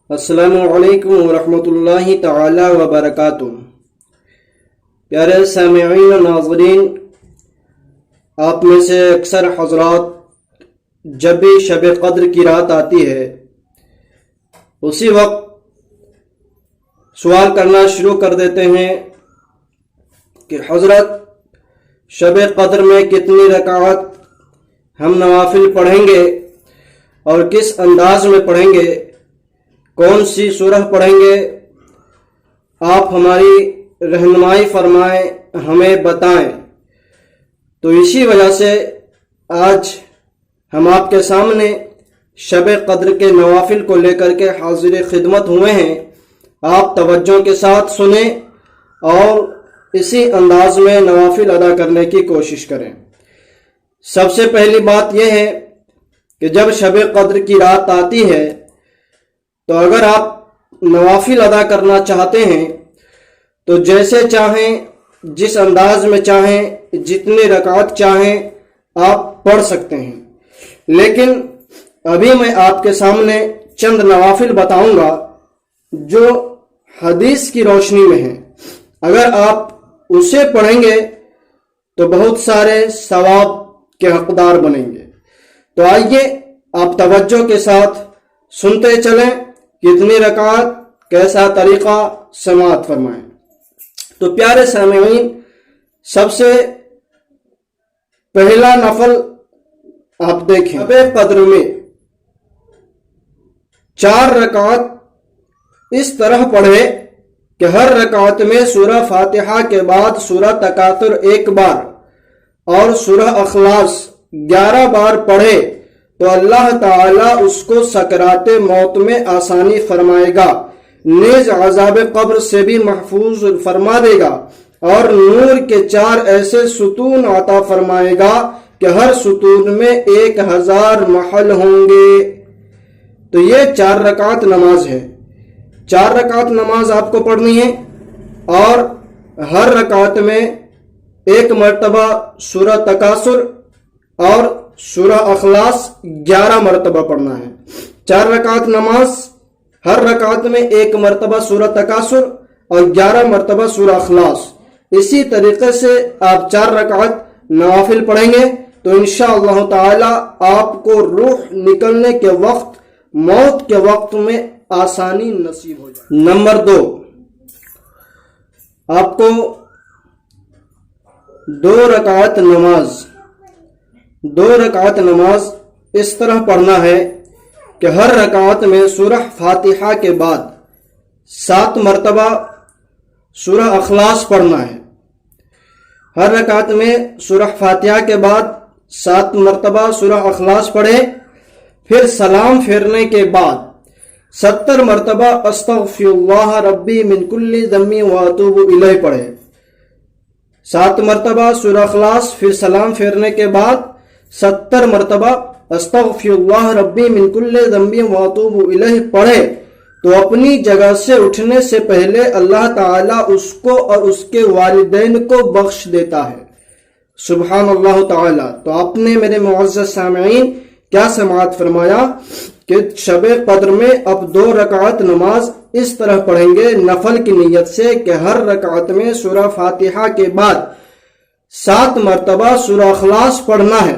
السلام علیکم ورحمۃ اللہ تعالی وبرکاتہ۔ پیارے سامعین و ناظرین، آپ میں سے اکثر حضرات جب بھی شب قدر کی رات آتی ہے اسی وقت سوال کرنا شروع کر دیتے ہیں کہ حضرت شب قدر میں کتنی رکعت ہم نوافل پڑھیں گے اور کس انداز میں پڑھیں گے، کون سی سورہ پڑھیں گے، آپ ہماری رہنمائی فرمائیں، ہمیں بتائیں۔ تو اسی وجہ سے آج ہم آپ کے سامنے شب قدر کے نوافل کو لے کر کے حاضر خدمت ہوئے ہیں۔ آپ توجہ کے ساتھ سنیں اور اسی انداز میں نوافل ادا کرنے کی کوشش کریں۔ سب سے پہلی بات یہ ہے کہ جب شب قدر کی رات آتی ہے تو اگر آپ نوافل ادا کرنا چاہتے ہیں تو جیسے چاہیں، جس انداز میں چاہیں، جتنے رکعت چاہیں آپ پڑھ سکتے ہیں، لیکن ابھی میں آپ کے سامنے چند نوافل بتاؤں گا جو حدیث کی روشنی میں ہیں۔ اگر آپ اسے پڑھیں گے تو بہت سارے ثواب کے حقدار بنیں گے۔ تو آئیے آپ توجہ کے ساتھ سنتے چلیں، کتنی رکعت، کیسا طریقہ، سماعت فرمائیں۔ تو پیارے سامعین، سب سے پہلا نفل آپ دیکھیں، شب قدر میں 4 رکعت اس طرح پڑھے کہ ہر رکعت میں سورہ فاتحہ کے بعد سورہ تکاثر 1 بار اور سورہ اخلاص 11 بار پڑھے تو اللہ تعالیٰ اس کو سکرات موت میں آسانی فرمائے گا، نیز عذاب قبر سے بھی محفوظ فرما دے گا، اور نور کے 4 ایسے ستون عطا فرمائے گا کہ ہر ستون میں 1000 محل ہوں گے۔ تو یہ 4 رکعت نماز ہے۔ 4 رکعت نماز آپ کو پڑھنی ہے اور ہر رکعت میں 1 مرتبہ سورہ تکاثر اور سورہ اخلاص 11 مرتبہ پڑھنا ہے۔ 4 رکعت نماز، ہر رکعت میں 1 مرتبہ سورہ تکاثر اور 11 مرتبہ سورہ اخلاص۔ اسی طریقے سے آپ 4 رکعت نوافل پڑھیں گے تو انشاءاللہ تعالی آپ کو روح نکلنے کے وقت، موت کے وقت میں آسانی نصیب ہو جائے۔ نمبر 2، آپ کو 2 رکعت نماز اس طرح پڑھنا ہے کہ ہر رکعت میں سورہ فاتحہ کے بعد 7 مرتبہ سورہ اخلاص پڑھنا ہے۔ ہر رکعت میں سورہ فاتحہ کے بعد 7 مرتبہ سورہ اخلاص پڑھے، پھر سلام پھیرنے کے بعد 70 مرتبہ استغفر اللہ ربی من کل ذنب واتوب الیہ پڑھے۔ 7 مرتبہ سورہ اخلاص، پھر سلام پھیرنے کے بعد 70 مرتبہ استغفر اللہ ربی من کل ذنب واتوب الیہ پڑھے تو اپنی جگہ سے اٹھنے سے پہلے اللہ تعالیٰ اس کو اور اس کے والدین کو بخش دیتا ہے۔ سبحان اللہ تعالیٰ۔ تو آپ نے میرے معزز سامعین کیا سماعت فرمایا کہ شب قدر میں اب 2 رکعت نماز اس طرح پڑھیں گے نفل کی نیت سے کہ ہر رکعت میں سورہ فاتحہ کے بعد 7 مرتبہ سورہ اخلاص پڑھنا ہے،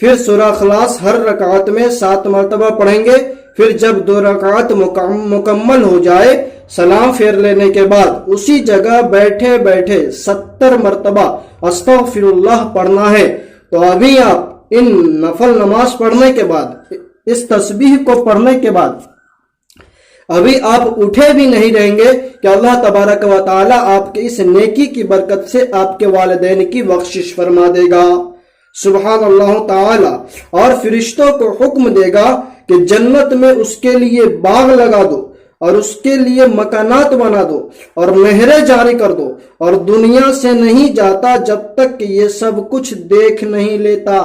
پھر سورہ اخلاص ہر رکعت میں 7 مرتبہ پڑھیں گے، پھر جب 2 رکعت مکمل ہو جائے سلام پھیر لینے کے بعد اسی جگہ بیٹھے بیٹھے 70 مرتبہ استغفر اللہ پڑھنا ہے۔ تو ابھی آپ ان نفل نماز پڑھنے کے بعد، اس تسبیح کو پڑھنے کے بعد ابھی آپ اٹھے بھی نہیں رہیں گے کہ اللہ تبارک و تعالی آپ کے اس نیکی کی برکت سے آپ کے والدین کی بخشش فرما دے گا۔ سبحان اللہ تعالی۔ اور فرشتوں کو حکم دے گا کہ جنت میں اس کے لیے باغ لگا دو اور اس کے لیے مکانات بنا دو اور نہریں جاری کر دو، اور دنیا سے نہیں جاتا جب تک کہ یہ سب کچھ دیکھ نہیں لیتا۔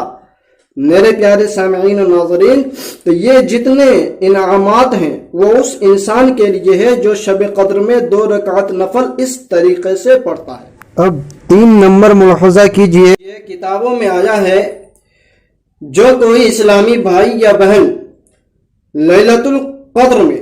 میرے پیارے سامعین و ناظرین، تو یہ جتنے انعامات ہیں وہ اس انسان کے لیے ہے جو شب قدر میں 2 رکعت نفل اس طریقے سے پڑھتا ہے۔ اب 3 نمبر ملاحظہ کیجئے، یہ کتابوں میں آیا ہے جو کوئی اسلامی بھائی یا بہن لیلۃ القدر میں